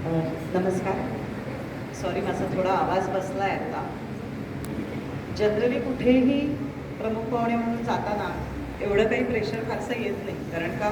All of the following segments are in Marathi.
नमस्कार. सॉरी, माझा थोडा आवाज बसला आहे आता. जनरली कुठेही प्रमुख पाहुणे म्हणून जाताना एवढं काही प्रेशर फारसं येत नाही, कारण का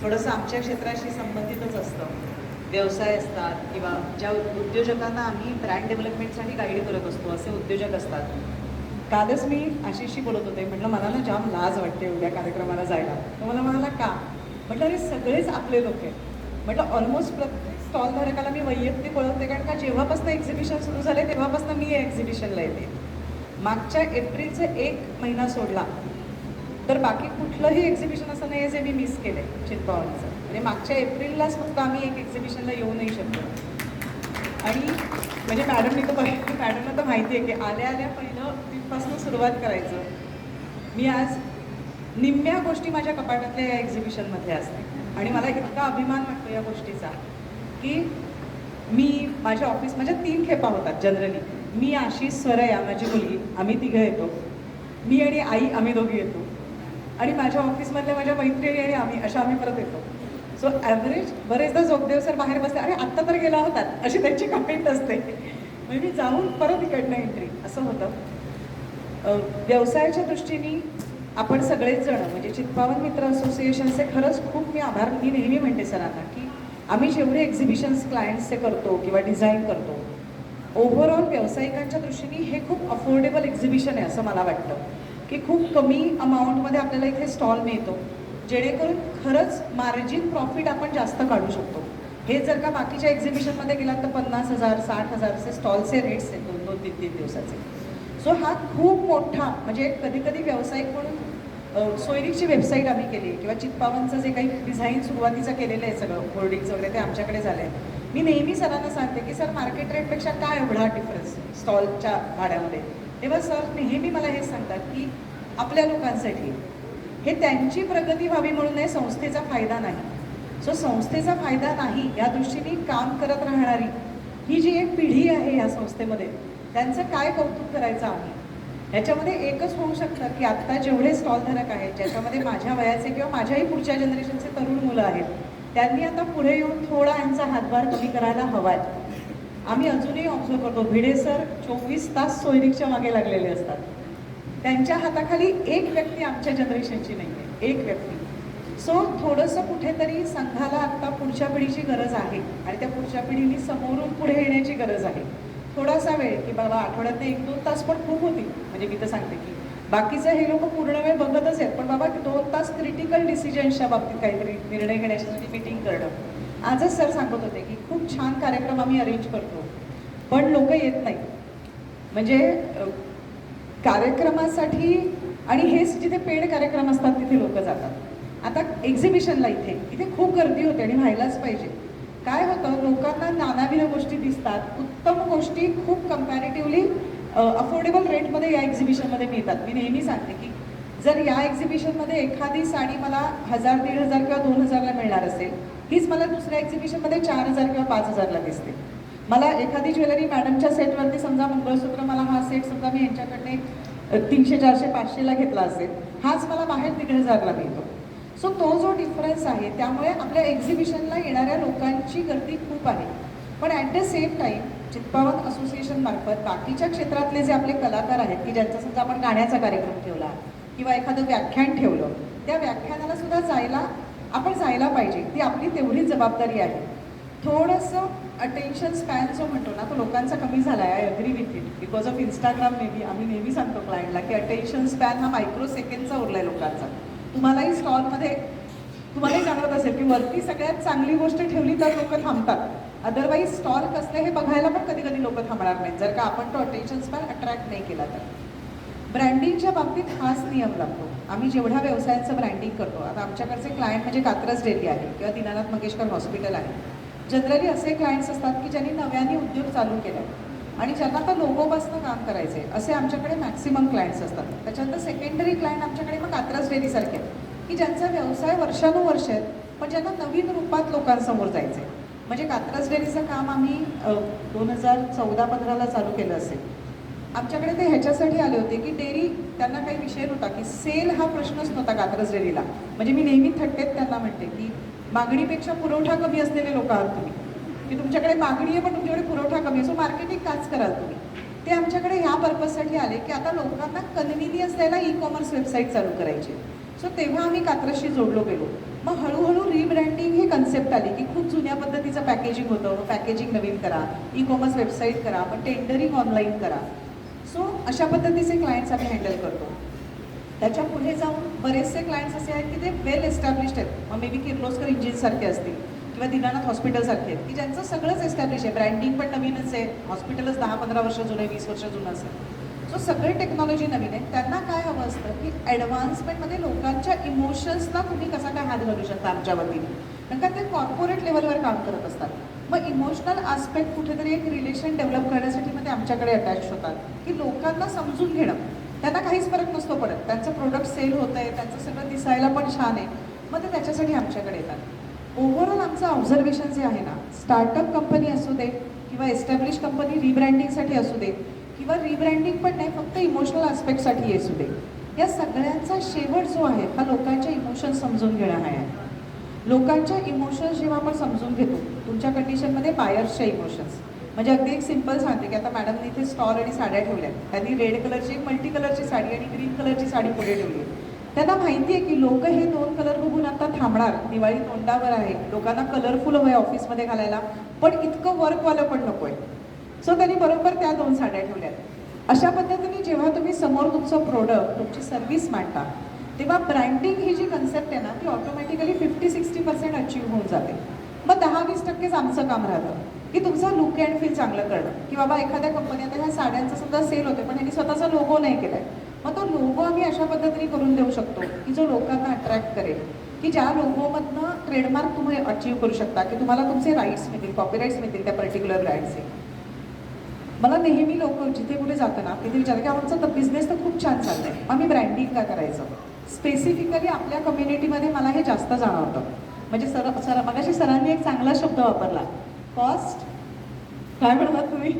थोडंसं आमच्या क्षेत्राशी संबंधितच असतं. व्यवसाय असतात किंवा ज्या उद्योजकांना आम्ही ब्रँड डेव्हलपमेंटसाठी गाईड करत असतो असे उद्योजक असतात. कालच मी आशिषशी बोलत होते, म्हटलं मला ना जाम लाज वाटते उद्या कार्यक्रमाला जायला. तो मला म्हणाला का? म्हटलं अरे सगळेच आपले लोक आहेत. म्हटलं ऑलमोस्ट प्रत्येक स्टॉलधारकाला मी वैयक्तिक ओळखते, कारण का जेव्हापासून एक्झिबिशन सुरू झाले तेव्हापासून मी या एक्झिबिशनला येते. मागच्या एप्रिलचे 1 महिना सोडला तर बाकी कुठलंही एक्झिबिशन असं नाही आहे जे मी मिस केलं आहे चितपावांचं. म्हणजे मागच्या एप्रिललाच फक्त आम्ही एक एक्झिबिशनला येऊ नाही शकलो. आणि म्हणजे मॅडमनी तर मॅडमला तर माहिती आहे की आल्या आल्या पहिलं तिथपासून सुरुवात करायचं. मी आज निम्म्या गोष्टी माझ्या कपाटातल्या या एक्झिबिशनमध्ये असते आणि मला इतका अभिमान वाटतो या गोष्टीचा की मी माझ्या ऑफिस माझ्या 3 खेपा होतात जनरली. मी, आशिष, स्वरया माझी मुलगी, आम्ही तिघं येतो. मी आणि आई आम्ही दोघी येतो आणि माझ्या ऑफिसमधल्या माझ्या मैत्रिणी आणि आम्ही परत येतो. सो ॲव्हरेज बरेचदा जोगदेव सर बाहेर बसते, अरे आत्ता तर गेला होतात अशी त्यांची कमेंट असते. म्हणजे मी जाऊन परत इकडनं एंट्री असं होतं. व्यवसायाच्या दृष्टीने आपण सगळेच जण म्हणजे चित्पावन मित्र असोसिएशनचे खरंच खूप मी आभार मी नेहमी म्हणते सरांना की आम्ही जेवढे एक्झिबिशन्स क्लायंट्सचे करतो किंवा डिझाईन करतो, ओव्हरऑल व्यावसायिकांच्या दृष्टीने हे खूप अफोर्डेबल एक्झिबिशन आहे असं मला वाटतं की खूप कमी अमाऊंटमध्ये आपल्याला इथे स्टॉल मिळतो, जेणेकरून खरंच मार्जिन प्रॉफिट आपण जास्त काढू शकतो. हे जर का बाकीच्या एक्झिबिशनमध्ये गेलात तर 50,000 60,000 असे स्टॉलचे रेट्स आहेत 2-2 3-3 दिवसाचे. सो हा खूप मोठा म्हणजे कधी कधी व्यावसायिक म्हणून सोयरीकची वेबसाईट आम्ही केली किंवा चितपावनचं जे काही डिझाईन सुरुवातीचं केलेलं आहे सगळं होर्डिंग्स वगैरे ते आमच्याकडे झालं आहे. मी नेहमी सरांना सांगते की सर मार्केट रेटपेक्षा काय एवढा डिफरन्स स्टॉलच्या भाड्यामध्ये. तेव्हा सर नेहमी मला हे सांगतात की आपल्या लोकांसाठी हे त्यांची प्रगती व्हावी म्हणून हे संस्थेचा फायदा नाही. सो संस्थेचा फायदा नाही या दृष्टीने काम करत राहणारी ही जी एक पिढी आहे या संस्थेमध्ये त्यांचं काय कौतुक करायचं आहे. ह्याच्यामध्ये एकच होऊ शकतं की आत्ता जेवढे स्टॉलधारक आहेत ज्याच्यामध्ये माझ्या वयाचे किंवा माझ्याही पुढच्या जनरेशनचे तरुण मुलं आहेत, त्यांनी आता पुढे येऊन थोडा यांचा हातभार कमी करायला हवा आहे. आम्ही अजूनही ऑब्झर्व करतो भिडे सर 24 तास सोयरीकच्या मागे लागलेले असतात. त्यांच्या हाताखाली एक व्यक्ती आमच्या जनरेशनची नाही आहे, एक व्यक्ती. सो थोडंसं कुठेतरी संघाला आत्ता पुढच्या पिढीची गरज आहे आणि त्या पुढच्या पिढीने समोरून पुढे येण्याची गरज आहे. थोडासा वेळ की बाबा आठवड्यात 1-2 तास पण खूप होती. म्हणजे मी तर सांगते की बाकीचं हे लोक पूर्ण वेळ बघतच आहेत, पण बाबा 2 तास क्रिटिकल डिसिजन्सच्या बाबतीत काहीतरी निर्णय घेण्यासाठी मीटिंग करणं. आजच सर सांगत होते की खूप छान कार्यक्रम आम्ही अरेंज करतो पण लोक येत नाही. म्हणजे कार्यक्रमासाठी आणि हेच जिथे पेड कार्यक्रम असतात तिथे लोक जातात. आता एक्झिबिशनला इथे खूप गर्दी होते आणि व्हायलाच पाहिजे. काय होतं, लोकांना नानाविध गोष्टी दिसतात, उत्तम गोष्टी खूप कम्पॅरेटिव्हली अफोर्डेबल रेटमध्ये या एक्झिबिशनमध्ये मिळतात. मी नेहमी सांगते की जर या एक्झिबिशनमध्ये एखादी साडी मला 1000-1500 किंवा 2000ला मिळणार असेल, हीच मला दुसऱ्या एक्झिबिशनमध्ये 4000 किंवा 5000ला दिसते. मला एखादी ज्वेलरी मॅडमच्या सेटवरती समजा मंगळसूत्र, मला हा सेट समजा मी यांच्याकडे 300 400 500ला घेतला असेल, हाच मला बाहेर 1500ला मिळतो. सो तो जो डिफरन्स आहे त्यामुळे आपल्या एक्झिबिशनला येणाऱ्या लोकांची गर्दी खूप आहे. पण at the same time Chitpavan association मार्फत बाकीच्या क्षेत्रातले जे आपले कलाकार आहेत की ज्यांचा समजा आपण गाण्याचा कार्यक्रम ठेवला किंवा एखादं व्याख्यान ठेवलं, त्या व्याख्यानाला सुद्धा आपण जायला पाहिजे. ती आपली तेवढीच जबाबदारी आहे. थोडंसं अटेन्शन स्पॅन जो म्हणतो ना तो लोकांचा कमी झाला आहे. I agree with it because of Instagram. आम्ही नेहमी सांगतो क्लायंटला की अटेन्शन स्पॅन हा मायक्रो सेकंडचा उरला आहे लोकांचा. तुम्हालाही स्टॉलमध्ये तुम्हालाही जाणवत असेल की वरती सगळ्यात चांगली गोष्ट ठेवली तर लोक थांबतात, अदरवाईज स्टॉल कसले हे बघायला पण कधी कधी लोक थांबणार नाहीत जर का आपण तो अटेन्शन स्पॅन अट्रॅक्ट नाही केला तर. ब्रँडिंगच्या बाबतीत खास नियम लागतो. आम्ही जेवढ्या व्यवसायांचं ब्रँडिंग करतो, आता आमच्याकडचे क्लायंट म्हणजे कात्रज डेअरी आहे किंवा दीनानाथ मंगेशकर हॉस्पिटल आहे. जनरली असे क्लायंट्स असतात की ज्यांनी नव्याने उद्योग चालू केला आणि ज्यांना आता लोगोपासनं काम करायचं आहे, असे आमच्याकडे मॅक्सिमम क्लायंट्स असतात. त्याच्यानंतर सेकंडरी क्लायंट आमच्याकडे मग कात्रज डेअरीसारखे की ज्यांचा व्यवसाय वर्षानुवर्ष आहेत पण ज्यांना नवीन रूपात लोकांसमोर जायचं आहे. म्हणजे कात्रज डेअरीचं काम आम्ही 2014-15ला चालू केलं असेल. आमच्याकडे ते ह्याच्यासाठी आले होते की डेअरी त्यांना काही विषय नव्हता की सेल हा प्रश्नच नव्हता कात्रज डेअरीला. म्हणजे मी नेहमी थट्टेत त्यांना म्हणते की मागणीपेक्षा पुरवठा कमी असलेले लोक आहात तुम्ही. की तुमच्याकडे मागणी आहे पण तुमच्याकडे पुरवठा कमी आहे, सो मार्केटिंग काच कराल तुम्ही. ते आमच्याकडे ह्या पर्पजसाठी आले की आता लोकांना कन्व्हिनियन्स द्यायला ई कॉमर्स वेबसाईट चालू करायची. सो तेव्हा आम्ही कात्रजशी जोडलो गेलो. मग हळूहळू रिब्रँडिंग ही कन्सेप्ट आली की खूप जुन्या पद्धतीचं पॅकेजिंग होतं, पॅकेजिंग नवीन करा, ई कॉमर्स वेबसाईट करा, मग टेंडरिंग ऑनलाईन करा. सो अशा पद्धतीचे क्लायंट्स आम्ही हँडल करतो. त्याच्या पुढे जाऊन बरेचसे क्लायंट्स असे आहेत की ते वेल एस्टॅब्लिश्ड आहेत. मग मे बी किर्लोस्कर इंजिनसारखे असतील किंवा दीनानाथ हॉस्पिटलसारखे आहेत की ज्यांचं सगळंच एस्टॅब्लिश आहे, ब्रँडिंग पण नवीनच आहे, हॉस्पिटलच 10-15 वर्ष जुनं आहे, 20 वर्ष जुनं असेल. सो सगळे टेक्नॉलॉजी नवीन आहे. त्यांना काय हवं असतं की ॲडव्हान्समेंटमध्ये लोकांच्या इमोशन्सला तुम्ही कसा काय हात घालू शकता आमच्या वतीने, कारण का ते कॉर्पोरेट लेवलवर काम करत असतात. मग इमोशनल आस्पेक्ट कुठेतरी एक रिलेशन डेव्हलप करण्यासाठी मग ते आमच्याकडे अटॅच होतात की लोकांना समजून घेणं. त्यांना काहीच फरक नसतो पडत, त्यांचं प्रोडक्ट सेल होत आहे, त्यांचं सगळं दिसायला पण छान आहे, मग ते त्याच्यासाठी आमच्याकडे येतात. ओव्हरऑल आमचं ऑब्झर्वेशन जे आहे ना, स्टार्टअप कंपनी असू दे किंवा एस्टॅब्लिश कंपनी रिब्रँडिंगसाठी असू दे किंवा रिब्रँडिंग पण नाही, फक्त इमोशनल आस्पेक्टसाठी असू दे, या सगळ्यांचा शेवट जो आहे हा लोकांचे इमोशन्स समजून घेणं आहे. लोकांच्या इमोशन्स जेव्हा आपण समजून घेतो, तुमच्या कंडिशनमध्ये बायर्सच्या इमोशन्स, म्हणजे अगदी एक सिंपल सांगते की आता मॅडमने इथे स्टॉल आणि साड्या ठेवल्या, त्यांनी रेड कलरची मल्टी कलरची साडी आणि ग्रीन कलरची साडी पुढे ठेवली. त्यांना माहिती आहे की लोक हे 2 कलर बघून आता थांबणार, दिवाळी तोंडावर आहे, लोकांना कलरफुल हवं आहे ऑफिसमध्ये घालायला, पण इतकं वर्कवालं पण नको आहे. सो त्यांनी बरोबर त्या 2 साड्या ठेवल्या. अशा पद्धतीने जेव्हा तुम्ही समोर तुमचं प्रोडक्ट, तुमची सर्व्हिस मांडता, तेव्हा ब्रँडिंग ही जी कन्सेप्ट आहे ना, ती ऑटोमॅटिकली 50-60% अचीव्ह होऊन जाते. मग 10-20%च आमचं काम राहतं की तुमचा लुक अँड फील चांगलं करणं, की बाबा एखाद्या कंपनी आता ह्या साड्यांचा सुद्धा सेल होते पण ह्यांनी स्वतःचा लोगो नाही केला आहे, मग तो लोगो आम्ही अशा पद्धतीने करून देऊ शकतो की जो लोकांना अट्रॅक्ट करेल, की ज्या लोगोमधनं ट्रेडमार्क तुम्ही अचीव्ह करू शकता, की तुम्हाला तुमचे राईट्स मिळतील, कॉपीराईट्स मिळतील त्या पर्टिक्युलर ब्रँडचे. मला नेहमी लोक जिथे कुठे जातं ना तिथे विचारलं की आमचा तर बिझनेस तर खूप छान चाललाय, आम्ही ब्रँडिंग का करायचं. स्पेसिफिकली आपल्या कम्युनिटीमध्ये मला हे जास्त जाणवतं. म्हणजे मगाशी सरांनी एक चांगला शब्द वापरला, कॉस्ट, काय म्हणतात तुम्ही,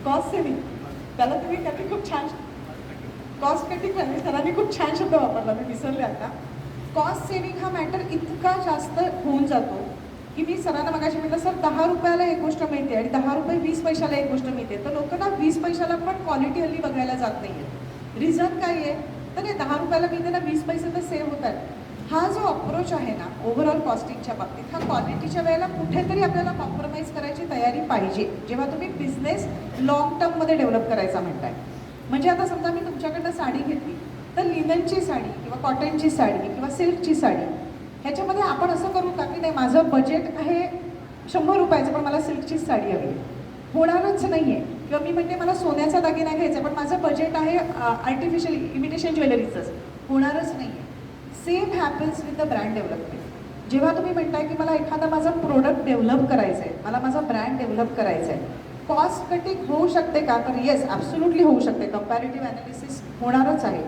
कॉस्ट सेविंग. त्याला तुम्ही काहीतरी खूप छान, कॉस्ट कटिंग, सरांनी खूप छान शब्द वापरला, मी विसरले आता. कॉस्ट सेविंग हा मॅटर इतका जास्त होऊन जातो की मी सरांना मगाशी म्हटलं, सर 10 रुपयाला एक गोष्ट मिळते आणि 10 रुपये 20 पैशाला एक गोष्ट मिळते, तर लोकांना 20 पैशाला पण क्वालिटी हल्ली बघायला जात नाही आहे. रिझन काय आहे, तर हे 10 रुपयाला मिळते ना, 20 पैसे तर सेव्ह होत आहेत. हा जो अप्रोच आहे ना ओव्हरऑल कॉस्टिंगच्या बाबतीत, हा क्वालिटीच्या वेळेला कुठेतरी आपल्याला कॉम्प्रोमाइज करायची तयारी पाहिजे जेव्हा तुम्ही बिझनेस लॉंग टर्ममध्ये डेव्हलप करायचा म्हणताय. म्हणजे आता समजा मी तुमच्याकडनं साडी घेतली, तर लिननची साडी किंवा कॉटनची साडी किंवा सिल्कची साडी, ह्याच्यामध्ये आपण असं करू का की नाही माझं बजेट आहे 100 रुपयाचं पण मला सिल्कचीच साडी हवी, होणारच नाही आहे. किंवा मी म्हणते मला सोन्याचा दागिना घ्यायचा पण माझं बजेट आहे आर्टिफिशियल इमिटेशन ज्वेलरीचंच, होणारच नाही आहे. Same happens with the brand development. जेव्हा तुम्ही म्हणताय की मला एखादा माझा प्रोडक्ट डेव्हलप करायचं आहे, मला माझा ब्रँड डेव्हलप करायचा आहे, कॉस्ट कटिंग होऊ शकते का, तर येस ॲब्सोल्युटली होऊ शकते, कंपॅरेटिव्ह ॲनालिसिस होणारच आहे,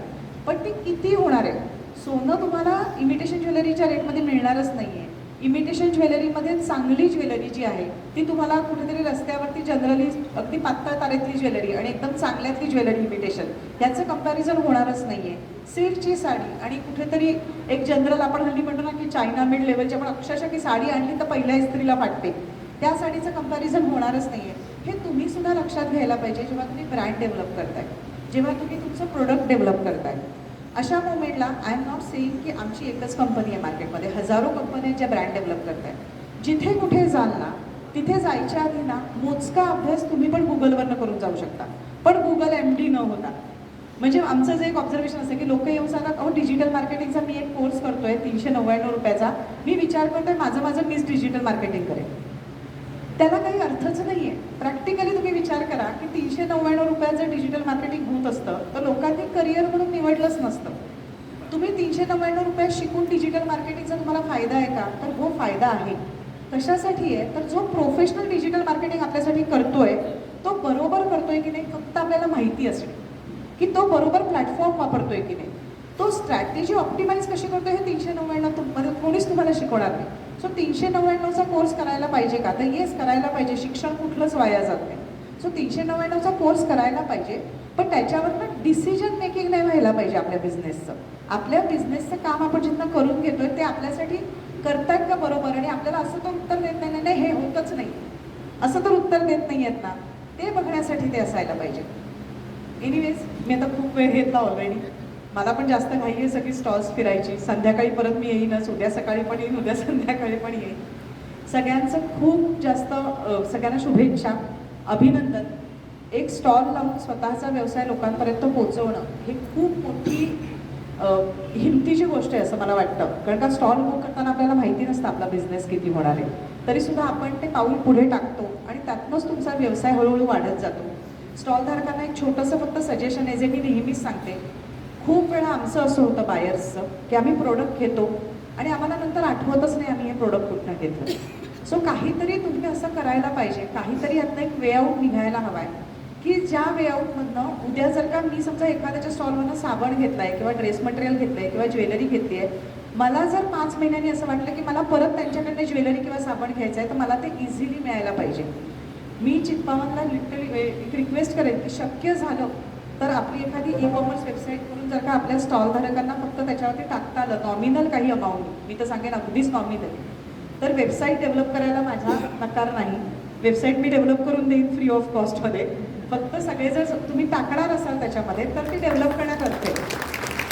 पण ती किती होणार आहे. सोनं तुम्हाला इमिटेशन ज्वेलरीच्या रेटमध्ये मिळणारच नाही आहे. इमिटेशन ज्वेलरीमध्ये चांगली ज्वेलरी जी आहे ती तुम्हाला कुठेतरी रस्त्यावरती जनरली अगदी पातळ तारेतली ज्वेलरी आणि एकदम चांगल्यातली ज्वेलरी इमिटेशन, याचं कंपॅरिझन होणारच नाही आहे. सिल्कची साडी आणि कुठेतरी एक जनरल आपण हल्ली म्हणतो ना की चायना मिड लेवलची, आपण अक्षरशः की साडी आणली तर पहिल्या इस्त्रीला फाटते, त्या साडीचं कंपॅरिझन होणारच नाही आहे. हे तुम्ही सुद्धा लक्षात घ्यायला पाहिजे जेव्हा तुम्ही ब्रँड डेव्हलप करताय, जेव्हा तुम्ही तुमचं प्रोडक्ट डेव्हलप करताय. अशा मोमेंटला आय एम नॉट सेईंग की आमची एकच कंपनी आहे मार्केटमध्ये, हजारो कंपन्या आहेत ज्या ब्रँड डेव्हलप करत आहेत. जिथे कुठे जाल ना तिथे जायच्या आधी ना मोजका अभ्यास तुम्ही पण गुगलवरनं करून जाऊ शकता, पण गुगल MD न होता. म्हणजे आमचं जे एक ऑब्झर्वेशन असतं की लोक येऊन सांगतात, अहो डिजिटल मार्केटिंगचा मी एक कोर्स करतोय 399 रुपयाचा, मी विचार करतोय माझं मीच डिजिटल मार्केटिंग करेन. त्याला काही अर्थच नाही आहे. प्रॅक्टिकली तुम्ही विचार करा की 399 रुपयाचं डिजिटल मार्केटिंग होत असतं तर लोकांनी करिअर म्हणून निवडलंच नसतं. तुम्ही 399 रुपयात शिकून डिजिटल मार्केटिंगचा तुम्हाला फायदा आहे का, तर हो फायदा आहे. कशासाठी आहे, तर जो प्रोफेशनल डिजिटल मार्केटिंग आपल्यासाठी करतोय तो बरोबर करतोय की नाही, फक्त आपल्याला माहिती असणे की तो बरोबर प्लॅटफॉर्म वापरतोय की नाही, तो स्ट्रॅटेजी ऑप्टिमाइज कशी करतोय हे 399 मध्ये कोणीच तुम्हाला शिकवणार नाही. सो 399चा कोर्स करायला पाहिजे का, तर येस करायला पाहिजे, शिक्षण कुठलंच वाया जात नाही. सो 399चा कोर्स करायला पाहिजे, पण त्याच्यावरनं डिसिजन मेकिंग नाही व्हायला पाहिजे आपल्या बिझनेसचं. आपल्या बिझनेसचं काम आपण जिथनं करून घेतोय ते आपल्यासाठी करतायत का बरोबर, आणि आपल्याला असं तर उत्तर देत नाही, नाही हे होतच नाही, असं तर उत्तर देत नाही आहेत ना, ते बघण्यासाठी ते असायला पाहिजे. एनिवेज, मी आता खूप वेळ घेतला ऑलरेडी. मला पण जास्त घाई आहे सगळी स्टॉल्स फिरायची. संध्याकाळी परत मी येईनच, उद्या सकाळी पण येईन, उद्या संध्याकाळी पण येईन. सगळ्यांचं खूप जास्त सगळ्यांना शुभेच्छा, अभिनंदन. एक स्टॉल लावून स्वतःचा व्यवसाय लोकांपर्यंत पोहोचवणं हे खूप मोठी हिमतीची गोष्ट आहे असं मला वाटतं. कारण का स्टॉल बुक करताना आपल्याला माहिती नसतं आपला बिझनेस किती होणार आहे, तरीसुद्धा आपण ते पाऊल पुढे टाकतो आणि त्यातनंच तुमचा व्यवसाय हळूहळू वाढत जातो. स्टॉलधारकांना एक छोटंसं फक्त सजेशन आहे, जे मी नेहमीच सांगते. खूप वेळा आमचं असं होतं बायर्सचं, की आम्ही प्रोडक्ट घेतो आणि आम्हाला नंतर आठवतच नाही आम्ही हे प्रोडक्ट कुठनं घेतलं. सो काहीतरी तुम्ही असं करायला पाहिजे, काहीतरी यातनं एक वे आऊट निघायला हवा आहे, की ज्या वे आऊटमधनं उद्या जर का मी समजा एखाद्याच्या स्टॉलमधनं साबण घेतला आहे किंवा ड्रेस मटेरियल घेतलं आहे किंवा ज्वेलरी घेतली आहे, मला जर 5 महिन्यांनी असं वाटलं की मला परत त्यांच्याकडनं ज्वेलरी किंवा साबण घ्यायचं आहे, तर मला ते इझिली मिळायला पाहिजे. मी चितपावनला लिटरली एक रिक्वेस्ट करेन की शक्य झालं तर आपली एखादी ई कॉमर्स वेबसाईट करून जर का आपल्या स्टॉलधारकांना फक्त त्याच्यावरती टाकता आलं, नॉमिनल काही अमाऊंट, मी तर सांगेन अगदीच नॉमिनल, तर वेबसाईट डेव्हलप करायला माझा नकार नाही. वेबसाईट मी डेव्हलप करून देईन फ्री ऑफ कॉस्टमध्ये. फक्त सगळे जर तुम्ही टाकणार असाल त्याच्यामध्ये तर ती डेव्हलप करण्यात असते.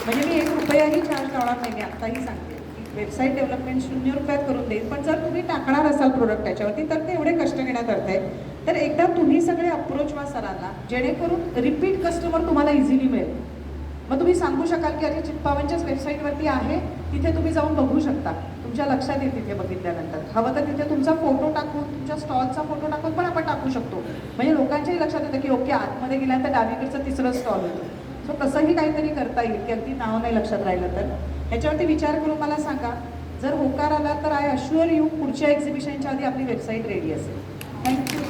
म्हणजे मी 1 रुपयाही चार्ज लावणार नाही, मी आत्ताही सांगते. वेबसाईट डेव्हलपमेंट 0 रुपयात करून देईल, पण जर तुम्ही टाकणार असाल प्रोडक्ट त्याच्यावरती तर ते एवढे कष्ट घेण्यात अर्थ आहे. तर एकदा तुम्ही सगळे अप्रोच व्हा सरांना, जेणेकरून रिपीट कस्टमर तुम्हाला इझिली मिळेल. मग तुम्ही सांगू शकाल की अरे चितपावनच्याच वेबसाईटवरती आहे, तिथे तुम्ही जाऊन बघू शकता, तुमच्या लक्षात येईल तिथे बघितल्यानंतर. हवं तर तिथे तुमचा फोटो टाकून, तुमच्या स्टॉलचा फोटो टाकून पण आपण टाकू शकतो. म्हणजे लोकांच्याही लक्षात येतं की ओके, आतमध्ये गेल्यानंतर डावीकडचं 3रं स्टॉल होतं. सो तसंही काहीतरी करता येईल की अगदी नाव नाही लक्षात राहिलं तर. ह्याच्यावरती विचार करून मला सांगा. जर होकार आला तर आय अश्युअर यू पुढच्या एक्झिबिशनच्या आधी आपली वेबसाईट रेडी असेल. थँक्यू.